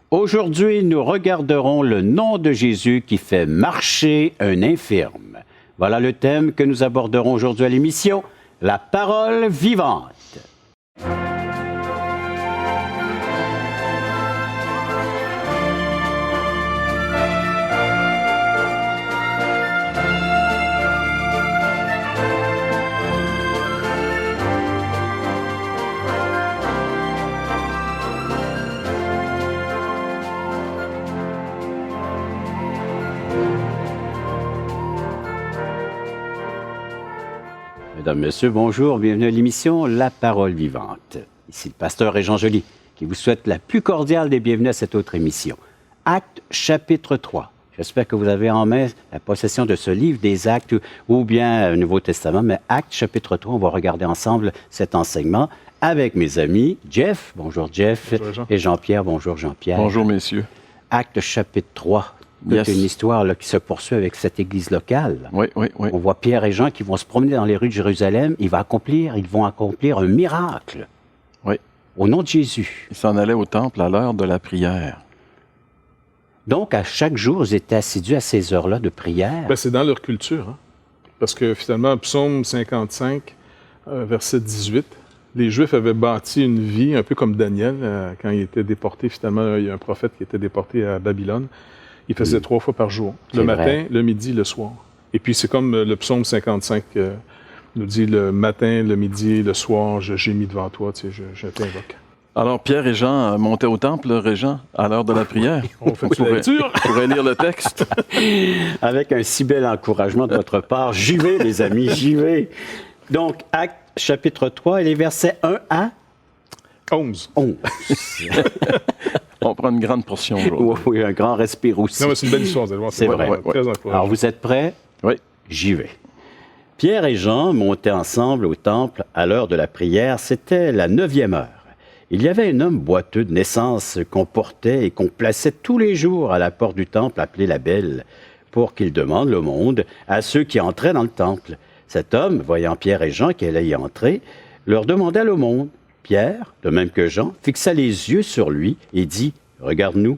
Aujourd'hui, nous regarderons le nom de Jésus qui fait marcher un infirme. Voilà le thème que nous aborderons aujourd'hui à l'émission, la parole vivante. Mesdames, Messieurs, bonjour, bienvenue à l'émission La Parole Vivante. Ici le pasteur Régent Joly qui vous souhaite la plus cordiale des bienvenues à cette autre émission. Actes chapitre 3. J'espère que vous avez en main la possession de ce livre des Actes ou bien le Nouveau Testament, mais Actes chapitre 3, on va regarder ensemble cet enseignement avec mes amis Jeff, bonjour Jeff, bonjour Jean. Et Jean-Pierre, bonjour Jean-Pierre. Bonjour messieurs. Actes chapitre 3. C'est une histoire là, qui se poursuit avec cette église locale. Oui. On voit Pierre et Jean qui vont se promener dans les rues de Jérusalem. Ils vont accomplir un miracle. Oui. Au nom de Jésus. Ils s'en allaient au temple à l'heure de la prière. Donc, à chaque jour, ils étaient assidus à ces heures-là de prière. Bien, c'est dans leur culture. Hein? Parce que finalement, Psaume 55, verset 18, les Juifs avaient bâti une vie un peu comme Daniel, quand il était déporté. Finalement, il y a un prophète qui était déporté à Babylone. Il faisait 3 fois par jour, le matin, le midi, le soir. Et puis c'est comme le psaume 55 nous dit le matin, le midi, le soir, je gémis devant toi, tu sais, je t'invoque. Alors Pierre et Jean montaient au temple, Régent, à l'heure de la prière. On fait une lecture. On pourrait lire le texte. Avec un si bel encouragement de votre part. J'y vais, les amis, j'y vais. Donc, Actes chapitre 3 et les versets 1 à 11. On prend une grande portion aujourd'hui. Oui, un grand respire aussi. Non, mais c'est une belle histoire, vous allez voir. C'est vrai. Très encourageant. Alors, vous êtes prêts? Oui. J'y vais. Pierre et Jean montaient ensemble au temple à l'heure de la prière. C'était la 9e heure. Il y avait un homme boiteux de naissance qu'on portait et qu'on plaçait tous les jours à la porte du temple appelé la Belle pour qu'il demande l'aumône à ceux qui entraient dans le temple. Cet homme, voyant Pierre et Jean qui allaient y entrer, leur demanda l'aumône. Pierre, de même que Jean, fixa les yeux sur lui et dit « Regarde-nous ».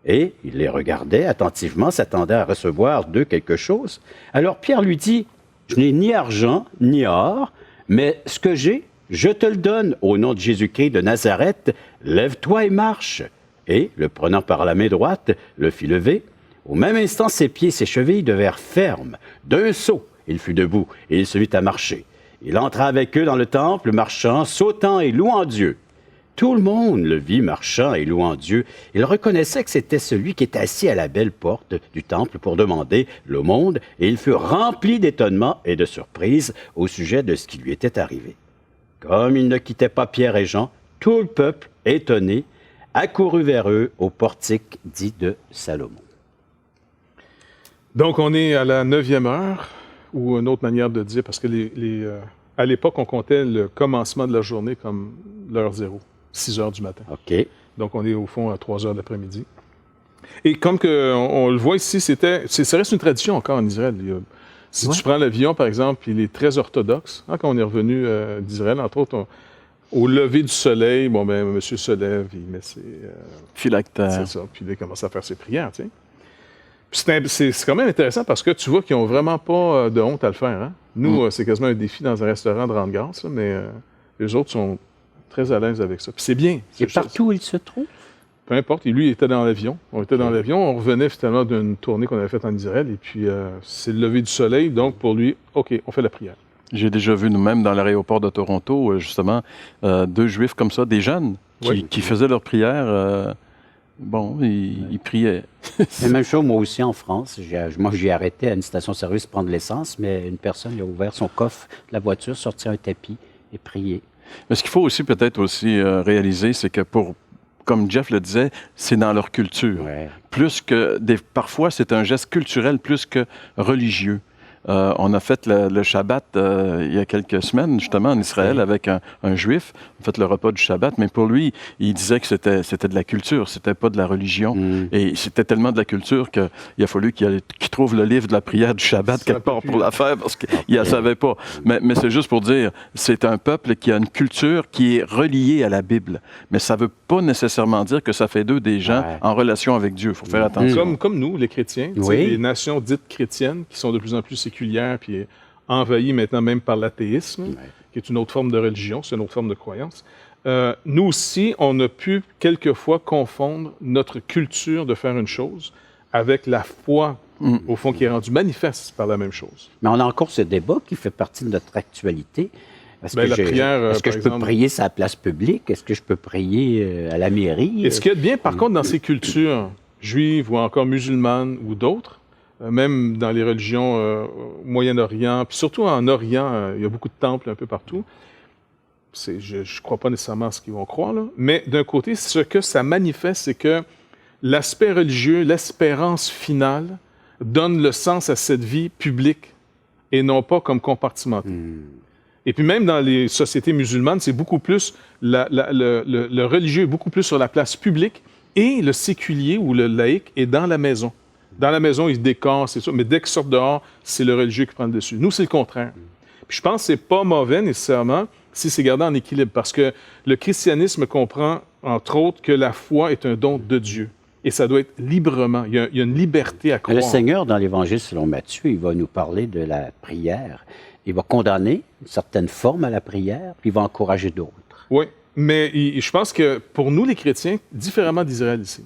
Et il les regardait attentivement, s'attendait à recevoir d'eux quelque chose. Alors Pierre lui dit « Je n'ai ni argent, ni or, mais ce que j'ai, je te le donne au nom de Jésus-Christ de Nazareth. Lève-toi et marche. » Et, le prenant par la main droite, le fit lever. Au même instant, ses pieds et ses chevilles devinrent fermes. D'un saut, il fut debout et il se mit à marcher. Il entra avec eux dans le temple, marchant, sautant et louant Dieu. Tout le monde le vit marchant et louant Dieu. Il reconnaissait que c'était celui qui était assis à la belle porte du temple pour demander l'aumône, et il fut rempli d'étonnement et de surprise au sujet de ce qui lui était arrivé. Comme il ne quittait pas Pierre et Jean, tout le peuple, étonné, accourut vers eux au portique dit de Salomon. Donc, on est à la 9e heure, ou une autre manière de dire, parce que à l'époque, on comptait le commencement de la journée comme l'heure zéro, 6 heures du matin. OK. Donc, on est au fond à 3 heures de l'après-midi. Et comme on le voit ici, ça reste une tradition encore en Israël. Si tu prends l'avion, par exemple, il est très orthodoxe. Hein, quand on est revenu d'Israël, entre autres, au lever du soleil, monsieur se lève, il met ses... phylactères. C'est ça, puis il commence à faire ses prières, tu sais. C'est quand même intéressant parce que tu vois qu'ils n'ont vraiment pas de honte à le faire. Hein? Nous, c'est quasiment un défi dans un restaurant de rendre grâce, mais les autres sont très à l'aise avec ça. Puis c'est bien. Et partout où il se trouve? Peu importe. Et lui, il était dans l'avion. On était dans l'avion. On revenait finalement d'une tournée qu'on avait faite en Israël. Et puis, c'est le lever du soleil. Donc, pour lui, OK, on fait la prière. J'ai déjà vu nous-mêmes dans l'aéroport de Toronto, justement, 2 Juifs comme ça, des jeunes, qui faisaient leur prière... il priait. C'est la même chose, moi aussi, en France. J'ai arrêté à une station-service prendre l'essence, mais une personne a ouvert son coffre de la voiture, sorti un tapis et prié. Mais ce qu'il faut aussi peut-être réaliser, c'est que comme Jeff le disait, c'est dans leur culture. Ouais. Parfois, c'est un geste culturel plus que religieux. On a fait le Shabbat il y a quelques semaines, justement, en Israël, avec un Juif. On a fait le repas du Shabbat, mais pour lui, il disait que c'était de la culture, c'était pas de la religion. Et c'était tellement de la culture qu'il a fallu qu'il trouve le livre de la prière du Shabbat quelque part pour la faire, parce qu'il ne la savait pas. Mais c'est juste pour dire, c'est un peuple qui a une culture qui est reliée à la Bible. Mais ça ne veut pas nécessairement dire que ça fait d'eux des gens en relation avec Dieu. Il faut faire attention. Comme nous, les chrétiens, les nations dites chrétiennes, qui sont de plus en plus séculières, puis envahies maintenant même par l'athéisme, qui est une autre forme de religion, c'est une autre forme de croyance. Nous aussi, on a pu quelquefois confondre notre culture de faire une chose avec la foi, au fond, qui est rendue manifeste par la même chose. Mais on a encore ce débat qui fait partie de notre actualité. Est-ce que je peux prier sur la place publique? Est-ce que je peux prier à la mairie? Et ce qu'il y a de bien, par contre, dans ces cultures juives ou encore musulmanes ou d'autres, même dans les religions au Moyen-Orient, puis surtout en Orient, il y a beaucoup de temples un peu partout. Je ne crois pas nécessairement à ce qu'ils vont croire, là. Mais d'un côté, ce que ça manifeste, c'est que l'aspect religieux, l'espérance finale, donne le sens à cette vie publique et non pas comme compartimentée. Et puis même dans les sociétés musulmanes, c'est beaucoup plus, le religieux est beaucoup plus sur la place publique et le séculier ou le laïque est dans la maison. Dans la maison, il se décore, c'est ça, mais dès qu'il sort dehors, c'est le religieux qui prend le dessus. Nous, c'est le contraire. Puis je pense que c'est pas mauvais nécessairement si c'est gardé en équilibre, parce que le christianisme comprend, entre autres, que la foi est un don de Dieu. Et ça doit être librement. Il y a une liberté à croire. Le Seigneur, dans l'Évangile selon Matthieu, il va nous parler de la prière. Il va condamner une certaine forme à la prière, puis il va encourager d'autres. Oui, mais je pense que pour nous, les chrétiens, différemment d'Israël ici,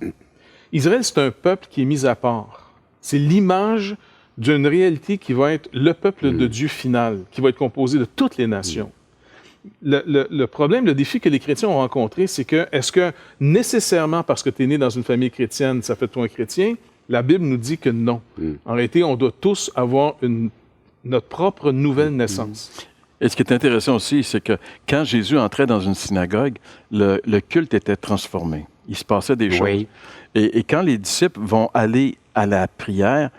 Israël, c'est un peuple qui est mis à part. C'est l'image d'une réalité qui va être le peuple de Dieu final, qui va être composé de toutes les nations. Le problème, le défi que les chrétiens ont rencontré, c'est que, est-ce que nécessairement parce que tu es né dans une famille chrétienne, ça fait de toi un chrétien? La Bible nous dit que non. En réalité, on doit tous avoir notre propre nouvelle naissance. Et ce qui est intéressant aussi, c'est que quand Jésus entrait dans une synagogue, le culte était transformé. Il se passait des choses. Oui. Et quand les disciples vont aller à la prière,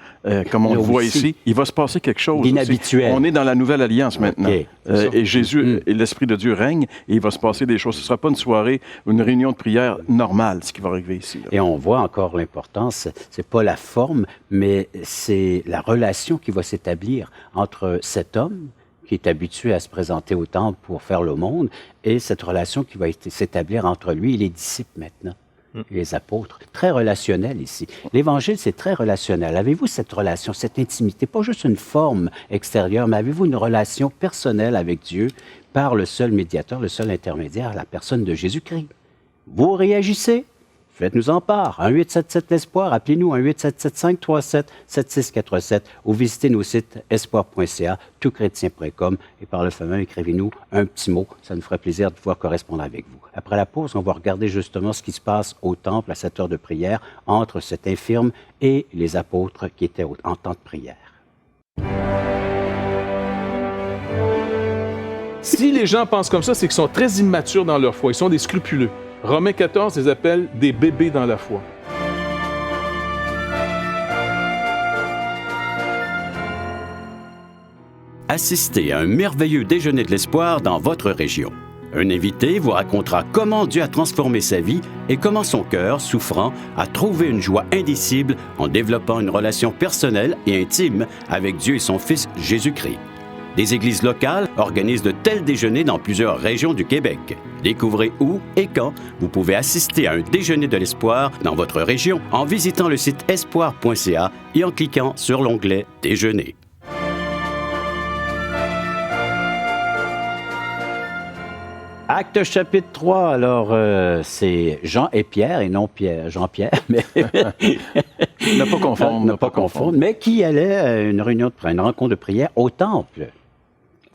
comme on le voit ici, il va se passer quelque chose d'inhabituel. On est dans la nouvelle alliance maintenant. Et Jésus et l'Esprit de Dieu règnent et il va se passer des choses. Ce ne sera pas une soirée ou une réunion de prière normale, ce qui va arriver ici. Là. Et on voit encore l'importance, c'est pas la forme, mais c'est la relation qui va s'établir entre cet homme qui est habitué à se présenter au temple pour faire le monde, et cette relation qui va s'établir entre lui et les disciples maintenant. Les apôtres. Très relationnel ici. L'Évangile, c'est très relationnel. Avez-vous cette relation, cette intimité, pas juste une forme extérieure, mais avez-vous une relation personnelle avec Dieu par le seul médiateur, le seul intermédiaire, la personne de Jésus-Christ? Vous réagissez? Faites-nous en part. 1-877-ESPOIR. Appelez-nous 1-877-537-7647 ou visitez nos sites espoir.ca, toutchrétien.com et par le fait même, écrivez-nous un petit mot. Ça nous ferait plaisir de pouvoir correspondre avec vous. Après la pause, on va regarder justement ce qui se passe au temple à cette heure de prière entre cet infirme et les apôtres qui étaient en temps de prière. Si les gens pensent comme ça, c'est qu'ils sont très immatures dans leur foi. Ils sont des scrupuleux. Romains 14 les appelle des bébés dans la foi. Assistez à un merveilleux déjeuner de l'espoir dans votre région. Un invité vous racontera comment Dieu a transformé sa vie et comment son cœur, souffrant, a trouvé une joie indicible en développant une relation personnelle et intime avec Dieu et son Fils Jésus-Christ. Des églises locales organisent de tels déjeuners dans plusieurs régions du Québec. Découvrez où et quand vous pouvez assister à un déjeuner de l'espoir dans votre région en visitant le site espoir.ca et en cliquant sur l'onglet « Déjeuner ». Acte chapitre 3, alors c'est Jean et Pierre, et non Jean-Pierre, mais ne pas confondre, mais qui allait à une rencontre de prière au temple.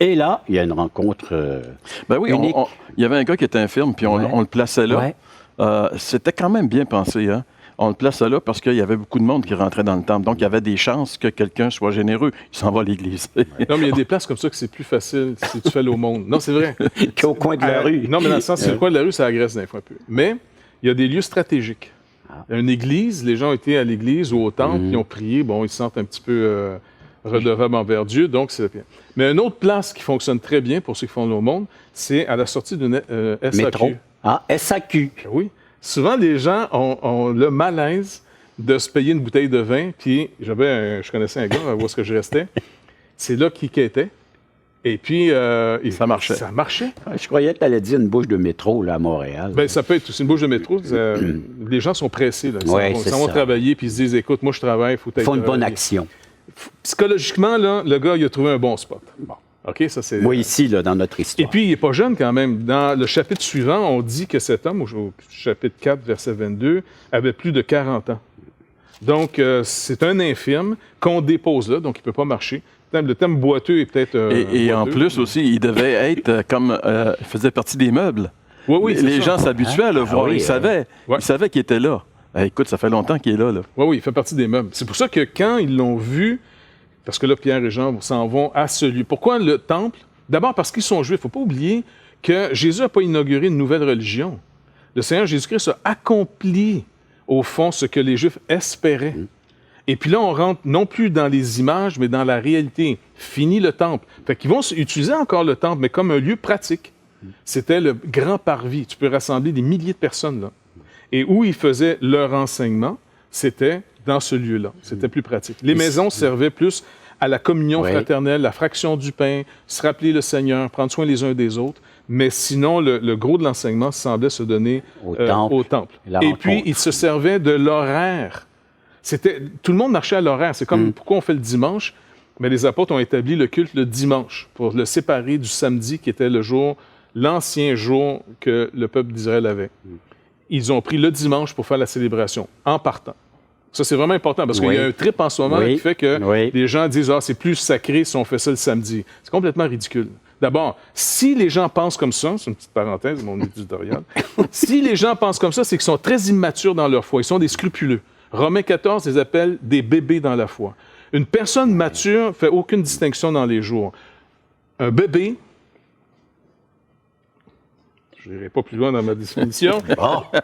Et là, il y a une rencontre unique. Il y avait un gars qui était infirme, puis on le plaçait là. Ouais. C'était quand même bien pensé, hein? On le plaçait là parce qu'il y avait beaucoup de monde qui rentrait dans le temple. Donc, il y avait des chances que quelqu'un soit généreux. Il s'en va à l'église. Non, mais il y a des places comme ça que c'est plus facile si tu fais l'aumône. Non, c'est vrai. Qu'au coin de la rue. Non, mais dans le sens, c'est le coin de la rue, ça agresse des fois un peu. Mais il y a des lieux stratégiques. Une église, les gens étaient à l'église ou au temple, ils ont prié. Bon, ils se sentent un petit peu redevable envers Dieu, donc c'est bien. Mais une autre place qui fonctionne très bien pour ceux qui font le monde, c'est à la sortie d'une SAQ. Métro. Ah, SAQ. Oui. Souvent, les gens ont le malaise de se payer une bouteille de vin, puis je connaissais un gars, où est-ce que je restais, c'est là qu'il quêtait. Et puis, ça marchait. Ça marchait. Je croyais que tu allais dire une bouche de métro là, à Montréal. Bien, ça peut être aussi une bouche de métro. Les gens sont pressés. Là. Ils s'en vont travailler, puis ils se disent, écoute, moi, je travaille, il faut Ils font une bonne action. Psychologiquement, là, le gars, il a trouvé un bon spot. Bon. OK, ça, c'est... Moi, ici, là, dans notre histoire. Et puis, il n'est pas jeune quand même. Dans le chapitre suivant, on dit que cet homme, au chapitre 4, verset 22, avait plus de 40 ans. Donc, c'est un infirme qu'on dépose là, donc il ne peut pas marcher. Le thème boiteux est peut-être... et en plus aussi, il devait être comme... il faisait partie des meubles. Oui, les gens s'habituaient à le voir. Oui, ils savaient qu'il était là. Écoute, ça fait longtemps qu'il est là. Oui, il fait partie des meubles. C'est pour ça que quand ils l'ont vu, parce que là, Pierre et Jean s'en vont à ce lieu. Pourquoi le temple? D'abord parce qu'ils sont juifs. Il ne faut pas oublier que Jésus n'a pas inauguré une nouvelle religion. Le Seigneur Jésus-Christ a accompli, au fond, ce que les Juifs espéraient. Et puis là, on rentre non plus dans les images, mais dans la réalité. Fini le temple. Fait qu'ils vont utiliser encore le temple, mais comme un lieu pratique. C'était le grand parvis. Tu peux rassembler des milliers de personnes là. Et où ils faisaient leur enseignement, c'était dans ce lieu-là. C'était plus pratique. Les maisons servaient plus à la communion fraternelle, la fraction du pain, se rappeler le Seigneur, prendre soin les uns des autres. Mais sinon, le gros de l'enseignement semblait se donner au temple. Et puis, ils se servaient de l'horaire. Tout le monde marchait à l'horaire. C'est comme pourquoi on fait le dimanche, mais les apôtres ont établi le culte le dimanche pour le séparer du samedi qui était l'ancien jour que le peuple d'Israël avait. Ils ont pris le dimanche pour faire la célébration, en partant. Ça, c'est vraiment important parce qu'il y a un trip en ce moment qui fait que les gens disent « Ah, c'est plus sacré si on fait ça le samedi ». C'est complètement ridicule. D'abord, si les gens pensent comme ça, c'est une petite parenthèse, mon éditorial, si les gens pensent comme ça, c'est qu'ils sont très immatures dans leur foi. Ils sont des scrupuleux. Romains 14 les appelle des bébés dans la foi. Une personne mature ne fait aucune distinction dans les jours. Un bébé, je n'irai pas plus loin dans ma définition,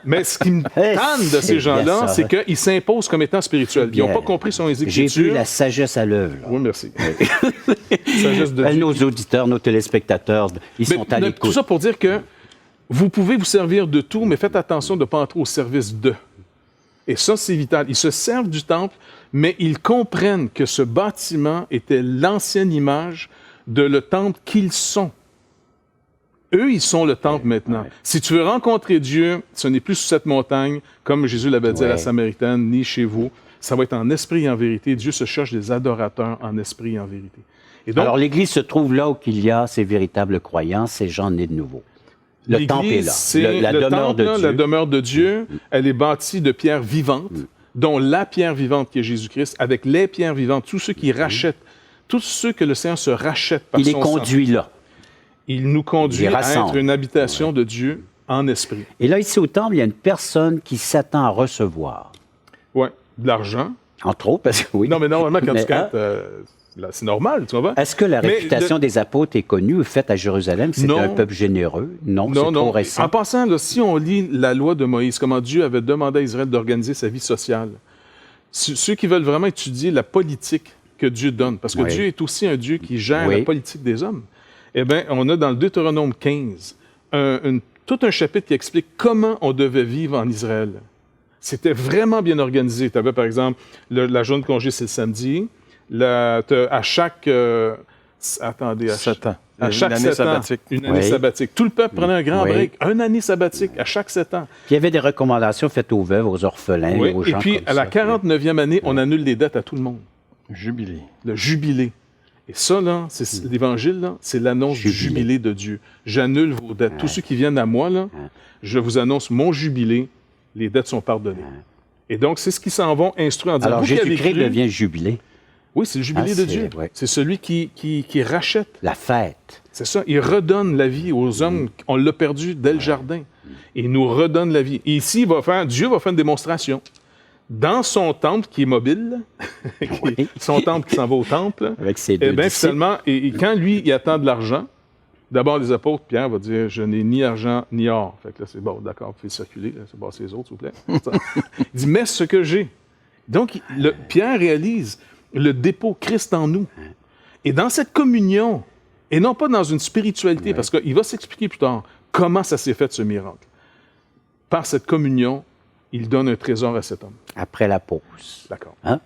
mais ce qui me tanne de ces gens-là, c'est qu'ils s'imposent comme étant spirituels. Ils n'ont pas compris son Écriture. J'ai vu la sagesse à l'œuvre. Oui, merci. Sagesse de Dieu. Nos auditeurs, nos téléspectateurs, ils sont à l'écoute. Tout ça pour dire que vous pouvez vous servir de tout, mais faites attention de ne pas entrer au service d'eux. Et ça, c'est vital. Ils se servent du temple, mais ils comprennent que ce bâtiment était l'ancienne image de le temple qu'ils sont. Eux, ils sont le temple maintenant. Si tu veux rencontrer Dieu, ce n'est plus sous cette montagne, comme Jésus l'avait dit à la Samaritaine, ni chez vous. Ça va être en esprit et en vérité. Dieu se cherche des adorateurs en esprit et en vérité. Et donc, alors, l'Église se trouve là où il y a ces véritables croyants, ces gens nés de nouveau. Le temple est là. C'est la demeure de Dieu. La demeure de Dieu, elle est bâtie de pierres vivantes, dont la pierre vivante qui est Jésus-Christ, avec les pierres vivantes, tous ceux qui rachètent, tous ceux que le Seigneur se rachète par son sang. Il est conduit là. Il nous conduit à être une habitation de Dieu en esprit. Et là, ici au temple, il y a une personne qui s'attend à recevoir. Oui, de l'argent. Entre autres, parce que oui. Non, mais normalement, quand tu cantes, c'est normal, tu vois. Est-ce que la réputation des apôtres est connue ou faite à Jérusalem? C'était un peuple généreux? Non, c'est trop récent. En passant, là, si on lit la loi de Moïse, comment Dieu avait demandé à Israël d'organiser sa vie sociale, ceux qui veulent vraiment étudier la politique que Dieu donne, parce que Dieu est aussi un Dieu qui gère la politique des hommes, eh bien, on a dans le Deutéronome 15 tout un chapitre qui explique comment on devait vivre en Israël. C'était vraiment bien organisé. Tu avais, par exemple, la journée de congé, c'est le samedi. À chaque... attendez, à 7 ans. À chaque une année 7 ans, sabbatique. une année sabbatique. Tout le peuple prenait un grand break. Une année sabbatique à chaque 7 ans. Puis il y avait des recommandations faites aux veuves, aux orphelins, aux gens. Et puis, à la 49e année, on annule les dettes à tout le monde. Jubilé. Le jubilé. Et ça, là, c'est l'Évangile, là, c'est l'annonce du jubilé de Dieu. J'annule vos dettes. Tous ceux qui viennent à moi, là, je vous annonce mon jubilé. Les dettes sont pardonnées. Et donc, c'est ce qu'ils s'en vont instruire en disant... Alors, Jésus-Christ devient jubilé. Oui, c'est le jubilé de Dieu. C'est celui qui rachète. La fête. C'est ça. Il redonne la vie aux hommes. On l'a perdu dès le jardin. Il nous redonne la vie. Et ici, Dieu va faire une démonstration. Dans son temple qui est mobile, son temple qui s'en va au temple, avec ses deux finalement, et quand lui, il attend de l'argent, d'abord les apôtres, Pierre va dire « Je n'ai ni argent ni or ». Fait que là, c'est bon, d'accord, vous pouvez circuler, c'est les autres, s'il vous plaît. Il dit « Mais ce que j'ai ». Donc, Pierre réalise, le dépôt, Christ en nous. Et dans cette communion, et non pas dans une spiritualité, parce qu'il va s'expliquer plus tard comment ça s'est fait, ce miracle. Par cette communion, il donne un trésor à cet homme. Après la pause. D'accord. Hein?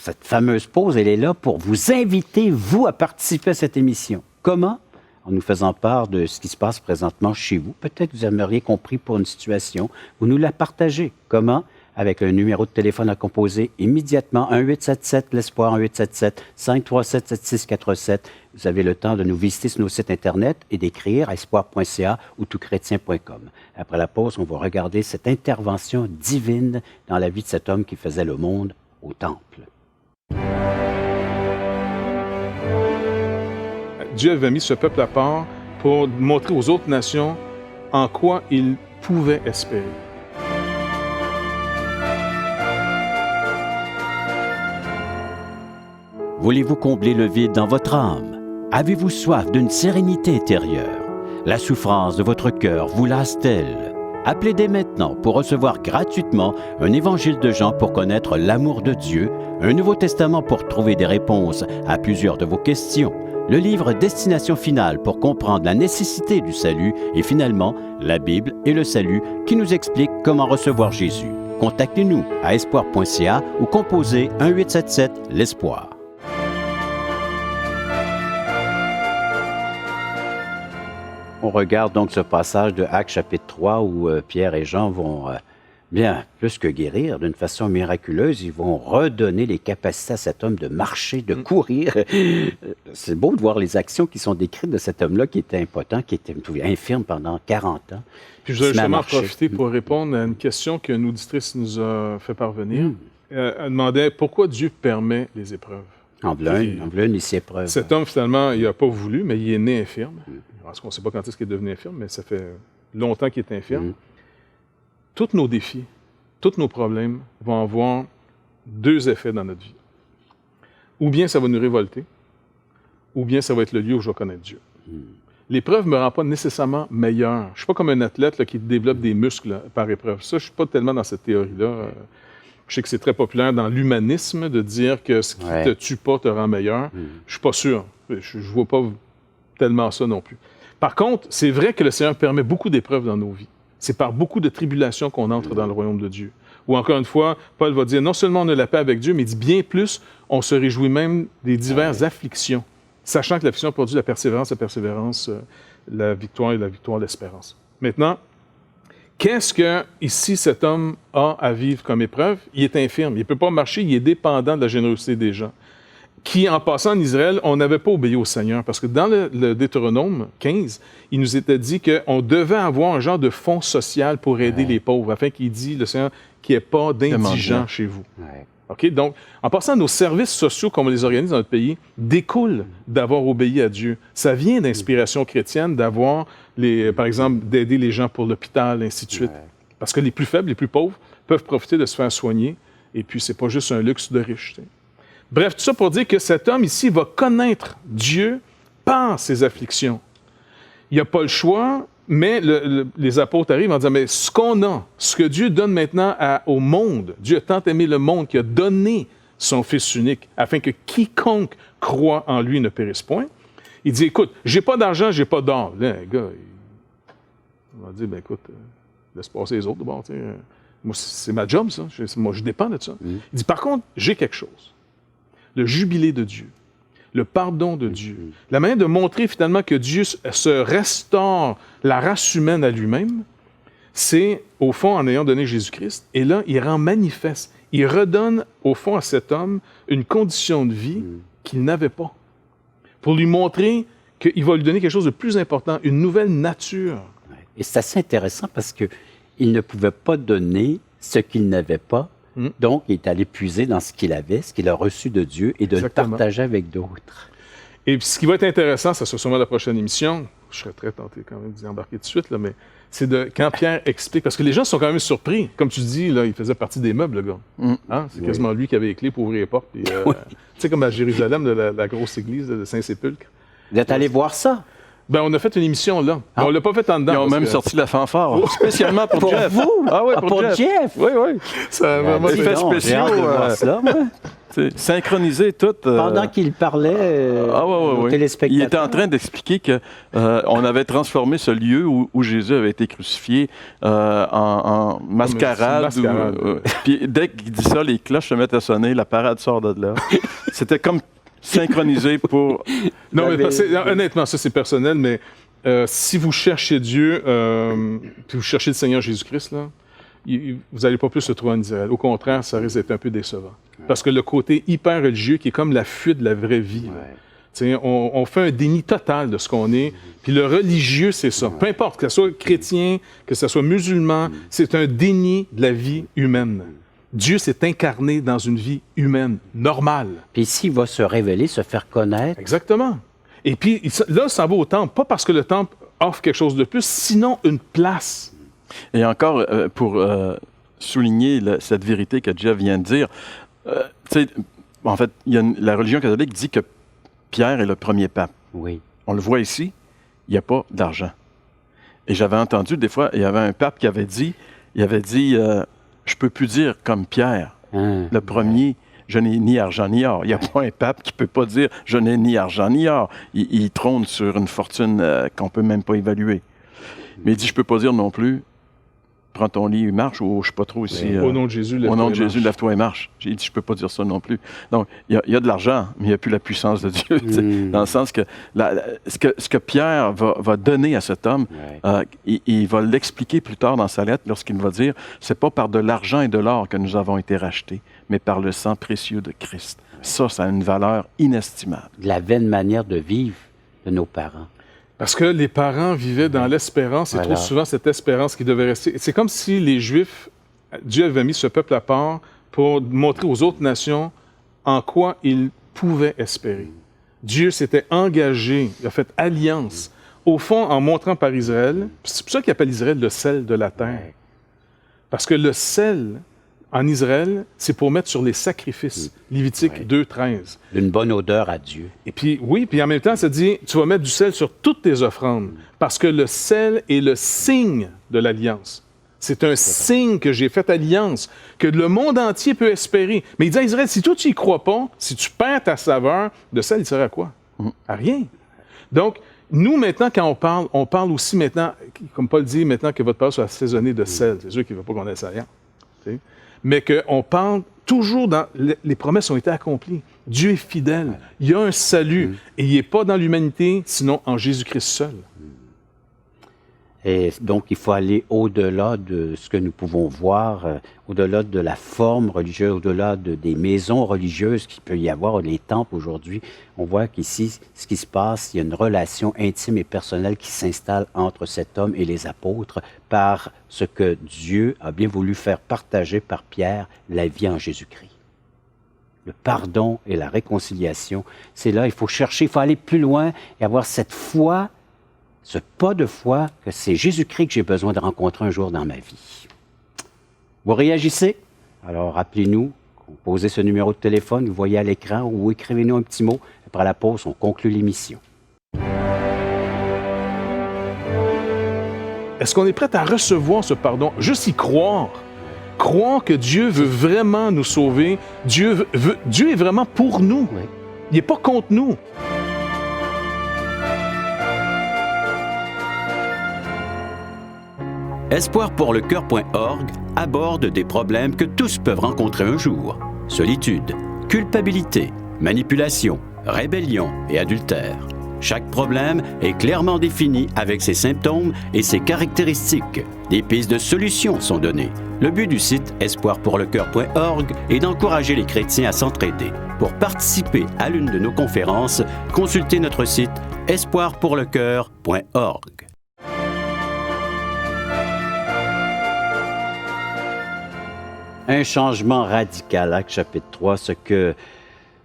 Cette fameuse pause, elle est là pour vous inviter, vous, à participer à cette émission. Comment? En nous faisant part de ce qui se passe présentement chez vous. Peut-être que vous aimeriez compris pour une situation. Vous nous la partagez. Comment? Avec un numéro de téléphone à composer immédiatement, 1-877 l'Espoir, 1-877-537-7647. Vous avez le temps de nous visiter sur nos sites Internet et d'écrire à espoir.ca ou toutchrétien.com. Après la pause, on va regarder cette intervention divine dans la vie de cet homme qui faisait le monde au temple. Dieu avait mis ce peuple à part pour montrer aux autres nations en quoi ils pouvaient espérer. Voulez-vous combler le vide dans votre âme? Avez-vous soif d'une sérénité intérieure? La souffrance de votre cœur vous lasse-t-elle? Appelez dès maintenant pour recevoir gratuitement un évangile de Jean pour connaître l'amour de Dieu, un Nouveau Testament pour trouver des réponses à plusieurs de vos questions, le livre Destination finale pour comprendre la nécessité du salut et finalement la Bible et le salut qui nous explique comment recevoir Jésus. Contactez-nous à espoir.ca ou composez 1-877 l'Espoir. On regarde donc ce passage de Actes chapitre 3 où Pierre et Jean vont, bien plus que guérir, d'une façon miraculeuse, ils vont redonner les capacités à cet homme de marcher, de courir. C'est beau de voir les actions qui sont décrites de cet homme-là qui était impotent, qui était infirme pendant 40 ans. Puis je voudrais justement profiter pour répondre à une question qu'une auditrice nous a fait parvenir. Elle demandait pourquoi Dieu permet les épreuves. En voilà une ici épreuve. Cet homme, finalement, il n'a pas voulu, mais il est né infirme. Parce qu'on ne sait pas quand est-ce qu'il est devenu infirme, mais ça fait longtemps qu'il est infirme. Tous nos défis, tous nos problèmes vont avoir deux effets dans notre vie. Ou bien ça va nous révolter, ou bien ça va être le lieu où je vais connaître Dieu. L'épreuve ne me rend pas nécessairement meilleur. Je ne suis pas comme un athlète là, qui développe des muscles là, par épreuve. Ça, je ne suis pas tellement dans cette théorie-là. Je sais que c'est très populaire dans l'humanisme de dire que ce qui ne te tue pas te rend meilleur. Je ne suis pas sûr. Je ne vois pas tellement ça non plus. Par contre, c'est vrai que le Seigneur permet beaucoup d'épreuves dans nos vies. C'est par beaucoup de tribulations qu'on entre dans le royaume de Dieu. Ou encore une fois, Paul va dire, non seulement on a la paix avec Dieu, mais il dit bien plus, on se réjouit même des diverses afflictions, sachant que l'affliction produit la persévérance, la victoire et la victoire, l'espérance. Maintenant, qu'est-ce que, ici, cet homme a à vivre comme épreuve? Il est infirme, il ne peut pas marcher, il est dépendant de la générosité des gens. Qui, en passant en Israël, on n'avait pas obéi au Seigneur. Parce que dans le Deutéronome 15, il nous était dit qu'on devait avoir un genre de fonds social pour aider les pauvres, afin qu'il dit, le Seigneur, qu'il n'y ait pas d'indigents chez vous. OK? Donc, en passant, nos services sociaux, comme on les organise dans notre pays, découlent d'avoir obéi à Dieu. Ça vient d'inspiration chrétienne d'avoir, par exemple, d'aider les gens pour l'hôpital, ainsi de suite. Parce que les plus faibles, les plus pauvres, peuvent profiter de se faire soigner. Et puis, c'est pas juste un luxe de riche. T'sais. Bref, tout ça pour dire que cet homme ici va connaître Dieu par ses afflictions. Il n'a pas le choix, mais les apôtres arrivent en disant, mais ce qu'on a, ce que Dieu donne maintenant au monde, Dieu a tant aimé le monde qu'il a donné son Fils unique, afin que quiconque croit en lui ne périsse point. Il dit, écoute, j'ai pas d'argent, j'ai pas d'or. Là, un gars, il va dire, ben écoute, laisse passer les autres d'abord. Moi, c'est ma job, ça. Moi, je dépends de ça. Il dit, par contre, j'ai quelque chose. Le jubilé de Dieu, le pardon de Dieu, la manière de montrer finalement que Dieu se restaure la race humaine à lui-même, c'est au fond en ayant donné Jésus-Christ. Et là, il rend manifeste, il redonne au fond à cet homme une condition de vie qu'il n'avait pas, pour lui montrer qu'il va lui donner quelque chose de plus important, une nouvelle nature. Et c'est assez intéressant parce qu'il ne pouvait pas donner ce qu'il n'avait pas. Donc, il est allé puiser dans ce qu'il avait, ce qu'il a reçu de Dieu et de le partager avec d'autres. Et puis, ce qui va être intéressant, ça sera sûrement la prochaine émission, je serais très tenté quand même d'y embarquer tout de suite, là, mais c'est quand Pierre explique, parce que les gens sont quand même surpris. Comme tu dis, là, il faisait partie des meubles, le gars. Hein? C'est quasiment lui qui avait les clés pour ouvrir les portes. Puis, tu sais, comme à Jérusalem, de la grosse église de Saint-Sépulcre. Vous êtes allé voir ça? Ben, on a fait une émission là. Ah. On l'a pas fait en dedans. Ils ont même sorti la fanfare, spécialement pour Jeff. Vous? Ah oui, pour Jeff? Oui, oui. Ça a vraiment fait spécial. Ça, moi. Synchroniser tout. Pendant qu'il parlait aux Il téléspectateurs. était en train d'expliquer qu'on avait transformé ce lieu où Jésus avait été crucifié en mascarade. C'est une mascarade. Puis dès qu'il dit ça, les cloches se mettent à sonner, la parade sort de là. C'était comme synchronisé pour... Non, mais honnêtement, ça c'est personnel, mais si vous cherchez Dieu, puis vous cherchez le Seigneur Jésus-Christ, là, vous n'allez pas plus se trouver en Israël. Au contraire, ça risque d'être un peu décevant. Parce que le côté hyper religieux, qui est comme la fuite de la vraie vie, on fait un déni total de ce qu'on est. Puis le religieux, c'est ça. Peu importe, que ce soit chrétien, que ce soit musulman, c'est un déni de la vie humaine. Dieu s'est incarné dans une vie humaine, normale. Puis ici, il va se révéler, se faire connaître. Exactement. Et puis là, ça va au temple, pas parce que le temple offre quelque chose de plus, sinon une place. Et encore, pour souligner cette vérité que Jeff vient de dire, en fait, la religion catholique dit que Pierre est le premier pape. Oui. On le voit ici, il n'y a pas d'argent. Et j'avais entendu, des fois, il y avait un pape qui avait dit, je ne peux plus dire comme Pierre, le premier, je n'ai ni argent ni or. Il n'y a pas un pape qui ne peut pas dire, je n'ai ni argent ni or. Il trône sur une fortune qu'on ne peut même pas évaluer. Mais il dit, je ne peux pas dire non plus, prends ton lit et marche, ou je ne sais pas trop ici. Au nom de Jésus, lève-toi et marche. J'ai dit, je ne peux pas dire ça non plus. Donc, il y a de l'argent, mais il n'y a plus la puissance de Dieu. Dans le sens que ce que Pierre va donner à cet homme, il va l'expliquer plus tard dans sa lettre lorsqu'il va dire, c'est pas par de l'argent et de l'or que nous avons été rachetés, mais par le sang précieux de Christ. Ça a une valeur inestimable. La vaine manière de vivre de nos parents. Parce que les parents vivaient dans l'espérance, et trop souvent cette espérance qui devait rester. C'est comme si les Juifs, Dieu avait mis ce peuple à part pour montrer aux autres nations en quoi ils pouvaient espérer. Dieu s'était engagé, il a fait alliance, au fond, en montrant par Israël. C'est pour ça qu'il appelle Israël le sel de la terre. Parce que le sel, en Israël, c'est pour mettre sur les sacrifices. Lévitique 2.13. D'une bonne odeur à Dieu. Et puis, puis en même temps, ça dit, tu vas mettre du sel sur toutes tes offrandes, parce que le sel est le signe de l'alliance. C'est un signe que j'ai fait alliance, que le monde entier peut espérer. Mais il dit à Israël, si toi tu n'y crois pas, si tu perds ta saveur, le sel, il sert à quoi? À rien. Donc, nous, maintenant, quand on parle aussi maintenant, comme Paul dit, maintenant que votre parole soit assaisonnée de sel. C'est sûr qu'il ne veut pas qu'on ait ça rien. Mais qu'on parle toujours dans... Les promesses ont été accomplies. Dieu est fidèle. Il y a un salut. Et il n'est pas dans l'humanité, sinon en Jésus-Christ seul. Et donc, il faut aller au-delà de ce que nous pouvons voir, au-delà de la forme religieuse, au-delà des maisons religieuses qu'il peut y avoir, les temples aujourd'hui. On voit qu'ici, ce qui se passe, il y a une relation intime et personnelle qui s'installe entre cet homme et les apôtres par ce que Dieu a bien voulu faire partager par Pierre, la vie en Jésus-Christ. Le pardon et la réconciliation, c'est là, il faut chercher, il faut aller plus loin et avoir cette foi, ce pas de foi que c'est Jésus-Christ que j'ai besoin de rencontrer un jour dans ma vie. Vous réagissez? Alors, rappelez-nous, composez ce numéro de téléphone, vous voyez à l'écran, ou écrivez-nous un petit mot. Après la pause, on conclut l'émission. Est-ce qu'on est prêt à recevoir ce pardon? Juste y croire. Croire que Dieu veut vraiment nous sauver. Dieu est vraiment pour nous. Oui. Il n'est pas contre nous. Espoirpourlecoeur.org aborde des problèmes que tous peuvent rencontrer un jour. Solitude, culpabilité, manipulation, rébellion et adultère. Chaque problème est clairement défini avec ses symptômes et ses caractéristiques. Des pistes de solutions sont données. Le but du site espoirpourlecoeur.org est d'encourager les chrétiens à s'entraider. Pour participer à l'une de nos conférences, consultez notre site espoirpourlecoeur.org. Un changement radical, Actes chapitre 3, ce que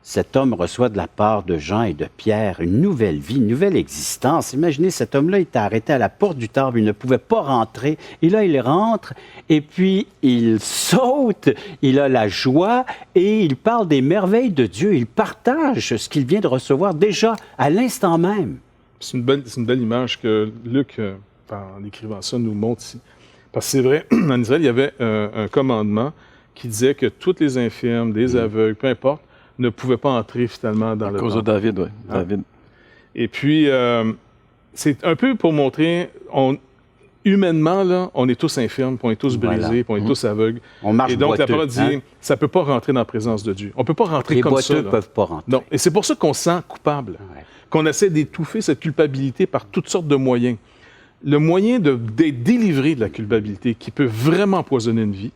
cet homme reçoit de la part de Jean et de Pierre, une nouvelle vie, une nouvelle existence. Imaginez, cet homme-là était arrêté à la porte du temple, il ne pouvait pas rentrer. Et là, il rentre, et puis il saute, il a la joie, et il parle des merveilles de Dieu. Il partage ce qu'il vient de recevoir déjà à l'instant même. C'est une belle image que Luc, en écrivant ça, nous montre ici. Parce que c'est vrai, en Israël, il y avait un commandement qui disait que toutes les infirmes, des aveugles, peu importe, ne pouvait pas entrer finalement dans le À cause de temple. David, oui. Hein? David. Et puis, c'est un peu pour montrer, humainement, là, on est tous infirmes, puis on est tous brisés, Voilà. puis on est tous aveugles. On marche Et donc, la boiteux, parole dit, hein? ça ne peut pas rentrer dans la présence de Dieu. On ne peut pas rentrer Les comme ça. boiteux là. ne peuvent pas rentrer. Non. Et c'est pour ça qu'on se sent coupable, Ouais. qu'on essaie d'étouffer cette culpabilité par toutes sortes de moyens. Le moyen d'être délivré de la culpabilité qui peut vraiment empoisonner une vie,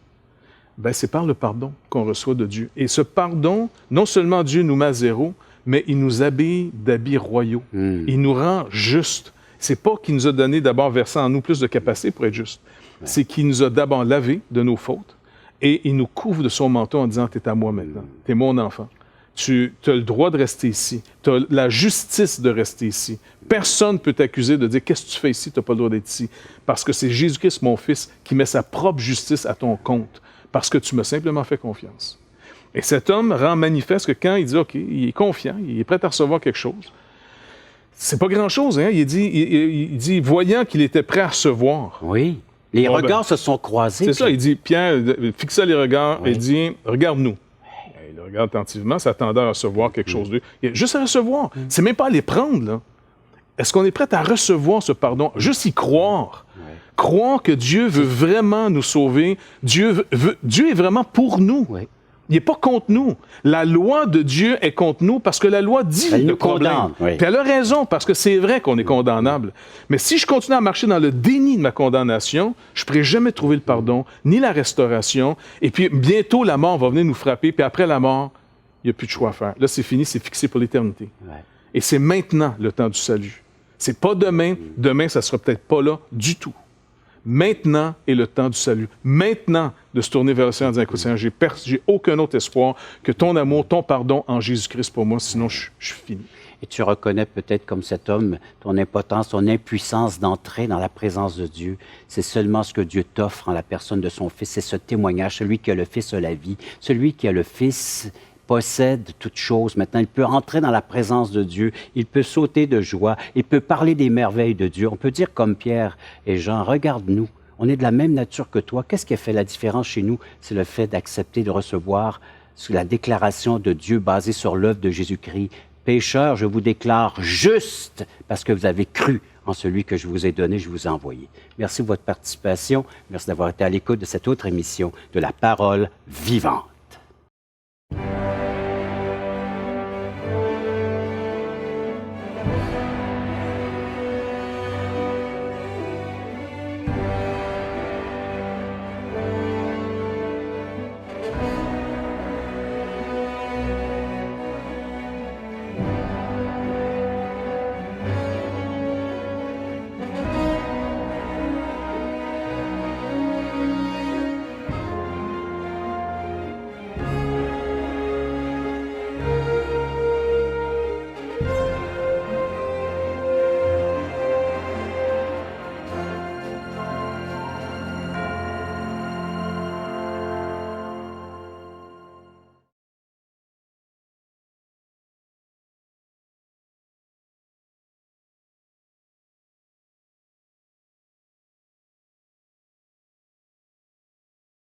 ben, c'est par le pardon qu'on reçoit de Dieu. Et ce pardon, non seulement Dieu nous met à zéro, mais il nous habille d'habits royaux. Il nous rend justes. C'est pas qu'il nous a donné d'abord versé en nous plus de capacité pour être juste. C'est qu'il nous a d'abord lavé de nos fautes et il nous couvre de son manteau en disant « T'es à moi maintenant, t'es mon enfant. Tu as le droit de rester ici. Tu as la justice de rester ici. Personne ne peut t'accuser de dire « Qu'est-ce que tu fais ici? Tu n'as pas le droit d'être ici. » Parce que c'est Jésus-Christ, mon Fils, qui met sa propre justice à ton compte. Parce que tu m'as simplement fait confiance. Et cet homme rend manifeste que quand il dit « OK, il est confiant, il est prêt à recevoir quelque chose », c'est pas grand-chose, hein? Il dit, voyant qu'il était prêt à recevoir. Oui. Les Bon, regards se sont croisés. C'est ça, il dit, Pierre fixa les regards Oui. et dit, regarde-nous. Il le regarde attentivement, s'attendant à recevoir quelque chose d'eux. Il y a juste à recevoir. C'est même pas à les prendre, là. Est-ce qu'on est prêt à recevoir ce pardon? Juste y croire. Croire que Dieu veut vraiment nous sauver. Dieu est vraiment pour nous. Oui. Il n'est pas contre nous. La loi de Dieu est contre nous parce que la loi dit Elle le nous problème. condamne, oui. Puis elle a raison parce que c'est vrai qu'on est condamnable. Mais si je continue à marcher dans le déni de ma condamnation, je ne pourrai jamais trouver le pardon, ni la restauration. Et puis bientôt, la mort va venir nous frapper. Puis après la mort, il n'y a plus de choix à faire. Là, c'est fini, c'est fixé pour l'éternité. Ouais. Et c'est maintenant le temps du salut. C'est pas demain. Demain, ça ne sera peut-être pas là du tout. Maintenant est le temps du salut. Maintenant, de se tourner vers le Seigneur en disant, écoute, Seigneur, j'ai aucun autre espoir que ton amour, ton pardon en Jésus-Christ pour moi, sinon je suis fini. Et tu reconnais peut-être comme cet homme ton impotence, ton impuissance d'entrer dans la présence de Dieu. C'est seulement ce que Dieu t'offre en la personne de son Fils. C'est ce témoignage. Celui qui a le Fils a la vie. Celui qui a le Fils possède toute chose. Maintenant, il peut entrer dans la présence de Dieu. Il peut sauter de joie. Il peut parler des merveilles de Dieu. On peut dire comme Pierre et Jean, regarde-nous. On est de la même nature que toi. Qu'est-ce qui a fait la différence chez nous? C'est le fait d'accepter de recevoir la déclaration de Dieu basée sur l'œuvre de Jésus-Christ. Pécheurs, je vous déclare juste parce que vous avez cru en celui que je vous ai donné, je vous ai envoyé. Merci de votre participation. Merci d'avoir été à l'écoute de cette autre émission de La Parole vivante.